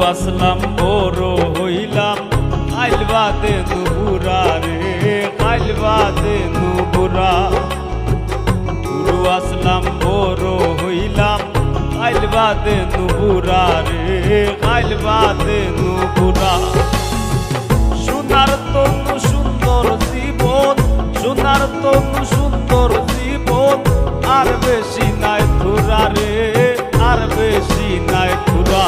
আসলাম বড় হইলাম কাইল বাদে নুপুরা রে কাইল বাদে নুপুরা গুরু আসলাম বড় হইলাম কাইল বাদে নুপুরা রে কাইল বাদে নুপুরা সোনার তনু সুন্দর জীবন সোনার তনু সুন্দর জীবন আর বেশি নাই থুরা রে আর বেশি নাই থুরা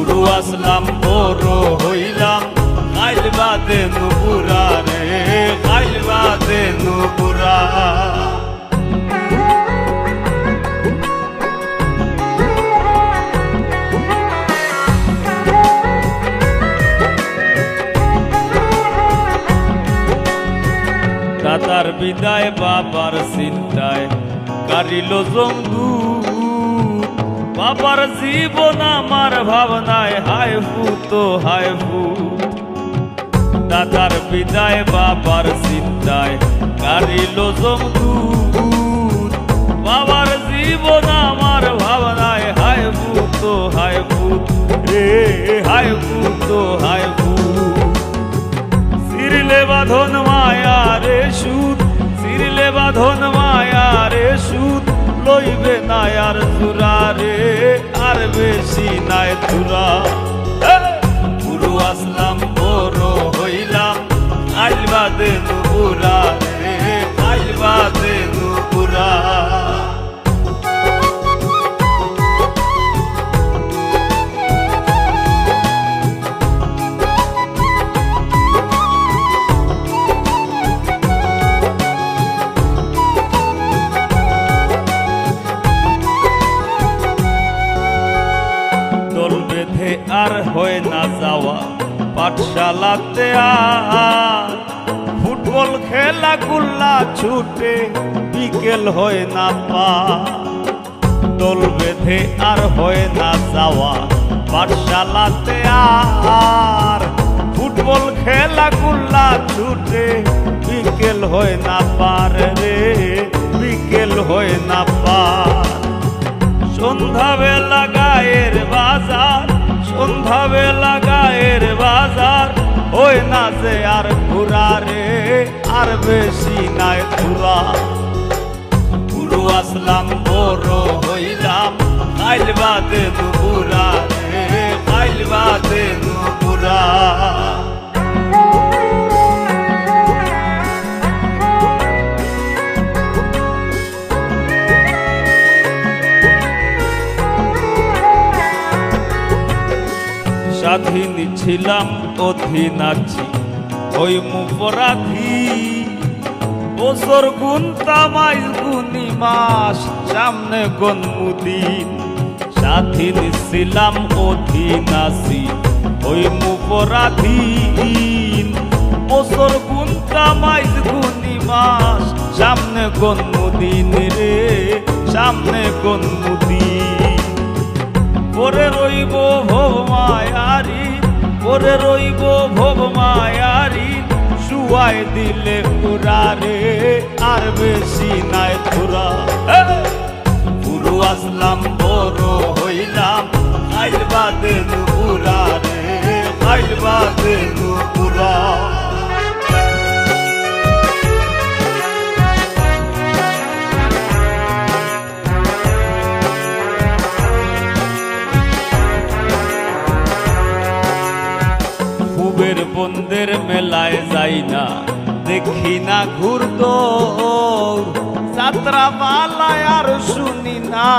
গুরু আসলাম বড় হইলাম কাইল বাদে নুপুরা রে কাইল বাদে নুপুরা দাদার বিদায় বাবার চিন্তায় কারিল জমদূত বাবার জীবন আমার ভাবনায় হায় ফুত হায় ফুত দাদার বিদায় বাবার চিন্তায় কারিল জমদূত বাবার জীবন আমার ভাবনায় হায় ফুত রে হায় ফুত হায় ফুত সিরলে বাঁধন মায়া রে সুদ সিরলে বাঁধন মায়া রে সুদ লইবে না আর চূড়া রে আর বেশি নাই চূড়া গুরু আসলাম বড় হইলাম কাইল বাদে নুপুরা রে কাইল বাদে নুপুরা আর হয় না যাওয়া পাঠশালাতে আর ফুটবল খেলা গুল্লা ছুটে বিকেল হয় না পা দল বেঁধে আর হয় না যাওয়া পাঠশালাতে আর ফুটবল খেলা গুল্লা ছুটে বিকেল হয় না পার রে বিকেল হয় না পার সন্ধ্যা বেলা গায়ের বাজার সন্ধ্যা বেলা গায়ের বাজার ওই না যে আর ঘুরা রে আর বেশি নাই ঘুরা গুরু আসলাম বড় হইলাম কাইল বাদে নুপুরা রে কাইল বাদে নুপুরা স্বাধীন ছিলাম অধীন আছি ওই মুপরাধী বছর গুনতা মাইল গুনি মাস সামনে গনমুদিন স্বাধীন ছিলাম অধীন আছি ওই মুপরাধীন বছর গুনতা মাইল গুনি মাস সামনে গনমুদিন রে সামনে গনমুদিন পরে রইব ভব মায়ারি পরে রইব ভব মায়ারি শুয়াই দিলে পুরা রে আর বেশি নাই পুরা গুরু আসলাম বড় হইলাম কাইল বাদে নুপুরা রে কাইল বাদে নুপুরা বন্দের মেলায় যাই না দেখি না ঘুরতো যাত্রা পালায় আর শুনি না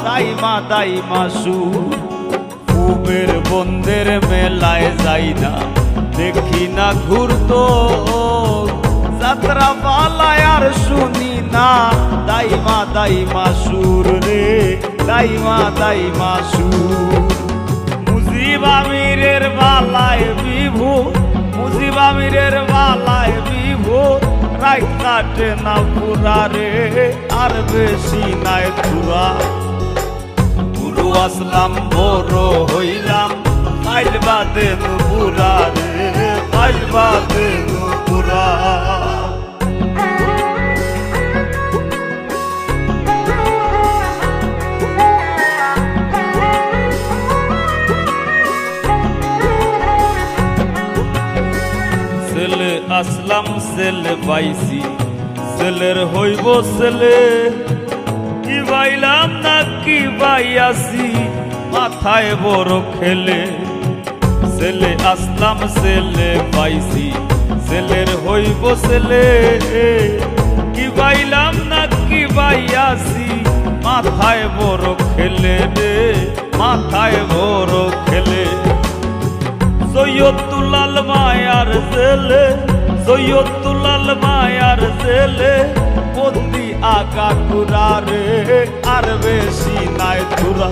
দাইমা সুর ফুবের বন্দের মেলায় যাই না দেখি না ঘুরতো যাত্রা পালায় আর শুনি না দাইমা সুর রে দাইমা সুর মুজিব আমিরের বালায় বিভু মুজিব আমিরের বালায় বিভু রাত কাটে না পুরা রে আর বেশি নাই পুরা গুরু আসলাম বড় হইলাম কাইল বাদে নুপুরা রে কাইল বাদে নুপুরা আসলাম ছেলে পাইছি, ছেলের হইব ছেলে। কি বাইলাম না কি বাইয়াছি, মাথায় বড় খেলে। ছেলে আসলাম ছেলে পাইছি, ছেলের হইব ছেলে। কি বাইলাম না কি বাইয়াছি, মাথায় বড় খেলে রে, মাথায় বড় খেলে। সৈয়দুলাল মায়ার ছেলে, সৈয়দুলাল মায়ার ছেলে, বন্দি আগা কুরা রে, আর বেশি নাই তুরা।